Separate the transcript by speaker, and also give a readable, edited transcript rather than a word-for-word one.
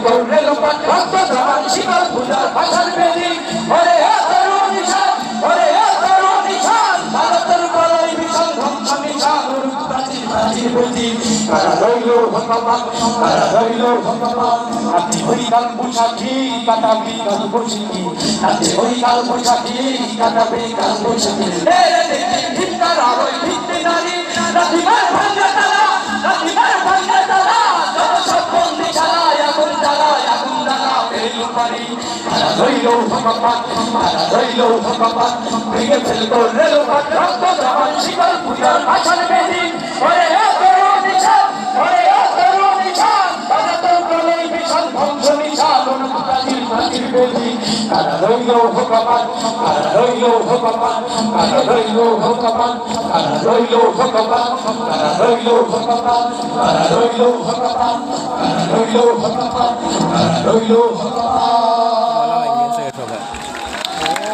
Speaker 1: করলে লোপাট রক্ত জবান শিকল পূজার ভাষার বেদি ওরে তরুণ নিশান ওরে তরুণ নিশান ভারতের বড়ই ভীষণ ধ্বংস নিশান প্রাচীর প্রাচীর বেদি কারা রইল ভগবান কারা রইল ভগবান আপনি হইকাল বৈশাখী কাটাবি কাল বৈশাখী আপনি হইকাল বৈশাখী কাটাবি কাল বৈশাখী ভিত্তার আরোই ভিত্তি নারী রাধিমার ভাঙ্গা তারা রাধিমার ভাঙ্গা তারা যত সব বন্দি চালায় আগুন জ্বালায় আগুন জ্বালা পেরিল পারি কারা রইল ভগবান কারা রইল ভগবান ভেঙে ফেলতো রেলপাট রক্ত জবান শিকল পূজার ভাষার বেদি ওরে তরুণ নিশান ওরে তরুণ নিশান ভারতের প্রলয় ভীষণ ধ্বংস নিশান প্রাচীর প্রাচীর বেদি কারা রইল ভগবান কারা রইল ভগবান কারা রইল ভগবান কারা রইল ভগবান কারা রইল ভগবান কারা রইল ভগবান কারা রইল ভগবান কারা রইল ভগবান